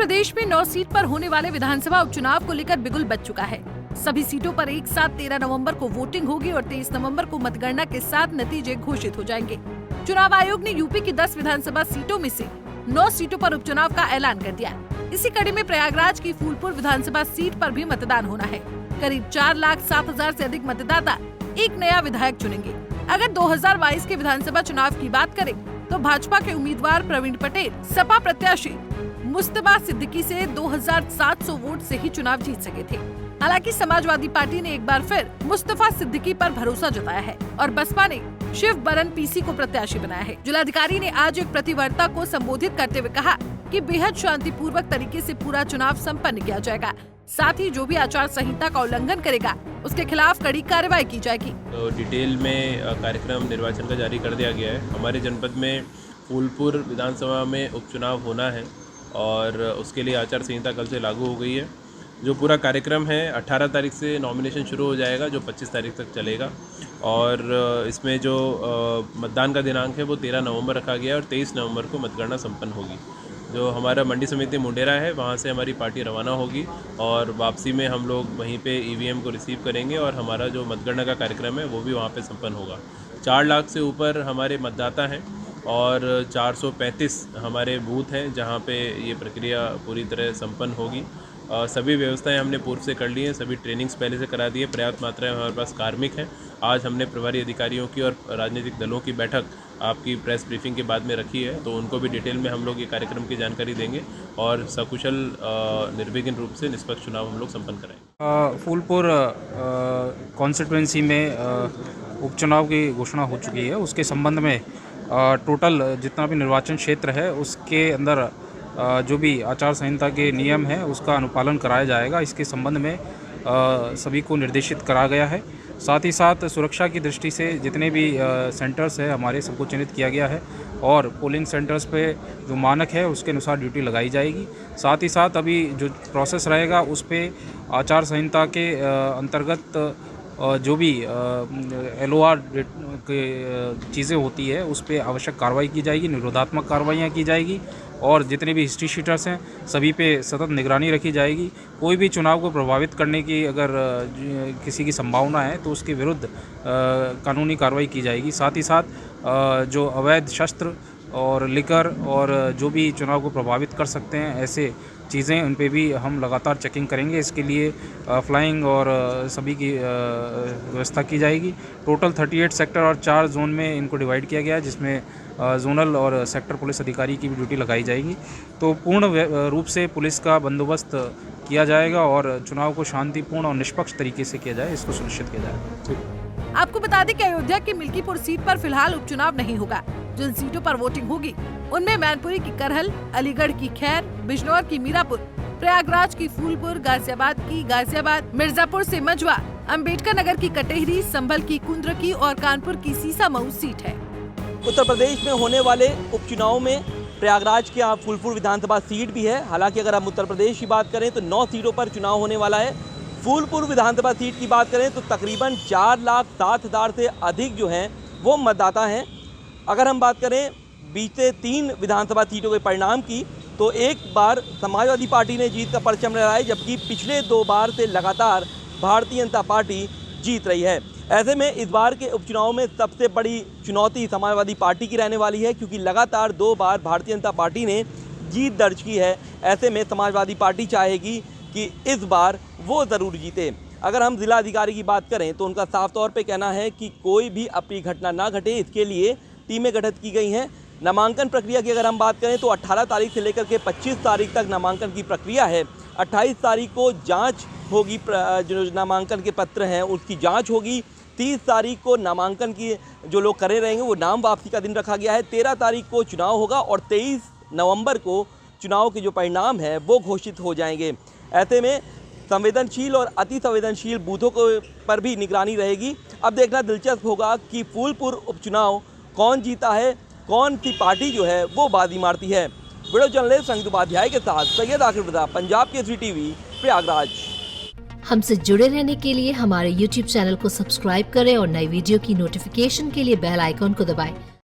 प्रदेश में 9 सीट पर होने वाले विधानसभा उपचुनाव को लेकर बिगुल बज चुका है। सभी सीटों पर एक साथ 13 नवंबर को वोटिंग होगी और 23 नवंबर को मतगणना के साथ नतीजे घोषित हो जाएंगे। चुनाव आयोग ने यूपी की 10 विधानसभा सीटों में से 9 सीटों पर उपचुनाव का ऐलान कर दिया। इसी कड़ी में प्रयागराज की फूलपुर विधानसभा सीट पर भी मतदान होना है। करीब 4,07,000 से अधिक मतदाता एक नया विधायक चुनेंगे। अगर 2022 के विधानसभा चुनाव की बात करें तो भाजपा के उम्मीदवार प्रवीण पटेल सपा प्रत्याशी मुस्तबा सिद्दीकी से 2,700 वोट से ही चुनाव जीत सके थे। हालांकि समाजवादी पार्टी ने एक बार फिर मुस्तफा सिद्दीकी पर भरोसा जताया है और बसपा ने शिव बरन पीसी को प्रत्याशी बनाया है। जिलाधिकारी ने आज एक प्रतिवार्ता को संबोधित करते हुए कहा कि बेहद शांतिपूर्वक तरीके से पूरा चुनाव संपन्न किया जाएगा। साथ ही जो भी आचार संहिता का उल्लंघन करेगा उसके खिलाफ कड़ी कार्रवाई की जाएगी। तो डिटेल में कार्यक्रम निर्वाचन का जारी कर दिया गया है। हमारे जनपद में फूलपुर विधानसभा में उपचुनाव होना है और उसके लिए आचार संहिता कल से लागू हो गई है। जो पूरा कार्यक्रम है 18 तारीख से नॉमिनेशन शुरू हो जाएगा जो 25 तारीख तक चलेगा और इसमें जो मतदान का दिनांक है वो 13 नवंबर रखा गया है और 23 नवंबर को मतगणना संपन्न होगी। जो हमारा मंडी समिति मुंडेरा है वहाँ से हमारी पार्टी रवाना होगी और वापसी में हम लोग वहीं पे ईवीएम को रिसीव करेंगे और हमारा जो मतगणना का कार्यक्रम है वो भी वहाँ पे संपन्न होगा। 4 लाख से ऊपर हमारे मतदाता हैं और 435 हमारे बूथ हैं जहाँ पे ये प्रक्रिया पूरी तरह संपन्न होगी। सभी व्यवस्थाएं हमने पूर्व से कर ली हैं, सभी ट्रेनिंग्स पहले से करा दी है। पर्याप्त मात्रा में हमारे पास कार्मिक हैं। आज हमने प्रभारी अधिकारियों की और राजनीतिक दलों की बैठक आपकी प्रेस ब्रीफिंग के बाद में रखी है, तो उनको भी डिटेल में हम लोग ये कार्यक्रम की जानकारी देंगे और सकुशल निर्विघ्न रूप से निष्पक्ष चुनाव हम लोग संपन्न कराएंगे। फूलपुर कॉन्स्टिट्यूंसी में उपचुनाव की घोषणा हो चुकी है। उसके संबंध में टोटल जितना भी निर्वाचन क्षेत्र है उसके अंदर जो भी आचार संहिता के नियम है उसका अनुपालन कराया जाएगा। इसके संबंध में सभी को निर्देशित करा गया है। साथ ही साथ सुरक्षा की दृष्टि से जितने भी सेंटर्स है हमारे सबको चिन्हित किया गया है और पोलिंग सेंटर्स पे जो मानक है उसके अनुसार ड्यूटी लगाई जाएगी। साथ ही साथ अभी जो प्रोसेस रहेगा उस पे आचार संहिता के अंतर्गत जो भी LOR चीज़ें होती है उस पर आवश्यक कार्रवाई की जाएगी, निरोधात्मक कार्रवाइयाँ की जाएगी और जितने भी हिस्ट्री शीटर्स हैं सभी पे सतत निगरानी रखी जाएगी। कोई भी चुनाव को प्रभावित करने की अगर किसी की संभावना है तो उसके विरुद्ध कानूनी कार्रवाई की जाएगी। साथ ही साथ जो अवैध शस्त्र और लिकर और जो भी चुनाव को प्रभावित कर सकते हैं ऐसे चीज़ें उन पे भी हम लगातार चेकिंग करेंगे। इसके लिए फ्लाइंग और सभी की व्यवस्था की जाएगी। टोटल 38 सेक्टर और 4 जोन में इनको डिवाइड किया गया है जिसमें जोनल और सेक्टर पुलिस अधिकारी की भी ड्यूटी लगाई जाएगी। तो पूर्ण रूप से पुलिस का बंदोबस्त किया जाएगा और चुनाव को शांतिपूर्ण और निष्पक्ष तरीके से किया जाए, इसको सुनिश्चित किया जाएगा। आपको बता दें कि अयोध्या की मिल्कीपुर सीट पर फिलहाल उपचुनाव नहीं होगा। जिन सीटों पर वोटिंग होगी उनमें मैनपुरी की करहल, अलीगढ़ की खैर, बिजनौर की मीरापुर, प्रयागराज की फूलपुर, गाजियाबाद की गाजियाबाद, मिर्जापुर से मजवा, अम्बेडकर नगर की कटेहरी, संभल की कुंद्रकी और कानपुर की सीसामऊ सीट है। उत्तर प्रदेश में होने वाले उपचुनाव में प्रयागराज के फूलपुर विधानसभा सीट भी है। हालांकि अगर हम उत्तर प्रदेश की बात करें तो 9 सीटों पर चुनाव होने वाला है। फूलपुर विधानसभा सीट की बात करें तो तकरीबन 4,07,000 से अधिक जो हैं वो मतदाता हैं। अगर हम बात करें बीते 3 विधानसभा सीटों के परिणाम की तो एक बार समाजवादी पार्टी ने जीत का परचम लहराया जबकि पिछले 2 बार से लगातार भारतीय जनता पार्टी जीत रही है। ऐसे में इस बार के उपचुनाव में सबसे बड़ी चुनौती समाजवादी पार्टी की रहने वाली है क्योंकि लगातार 2 बार भारतीय जनता पार्टी ने जीत दर्ज की है। ऐसे में समाजवादी पार्टी चाहेगी कि इस बार वो ज़रूर जीते। अगर हम जिला अधिकारी की बात करें तो उनका साफ तौर पे कहना है कि कोई भी अप्रिय घटना ना घटे इसके लिए टीमें गठित की गई हैं। नामांकन प्रक्रिया की अगर हम बात करें तो 18 तारीख से लेकर के 25 तारीख तक नामांकन की प्रक्रिया है। 28 तारीख को जांच होगी, जो नामांकन के पत्र हैं उसकी जांच होगी। 30 तारीख को नामांकन की जो लोग करे रहेंगे वो नाम वापसी का दिन रखा गया है। 13 तारीख को चुनाव होगा और 23 नवंबर को चुनाव के जो परिणाम है वो घोषित हो जाएंगे। ऐसे में संवेदनशील और अति संवेदनशील बूथों पर भी निगरानी रहेगी। अब देखना दिलचस्प होगा कि फूलपुर उपचुनाव कौन जीता है, कौन सी पार्टी जो है वो बाजी मारती है। वीडियो जर्नलिस्ट संगीत उपाध्याय के साथ सैयद आकिब रज़ा, पंजाब केसरी टीवी, प्रयागराज। हमसे जुड़े रहने के लिए हमारे YouTube चैनल को सब्सक्राइब करें और नई वीडियो की नोटिफिकेशन के लिए बेल आइकॉन को दबाएं।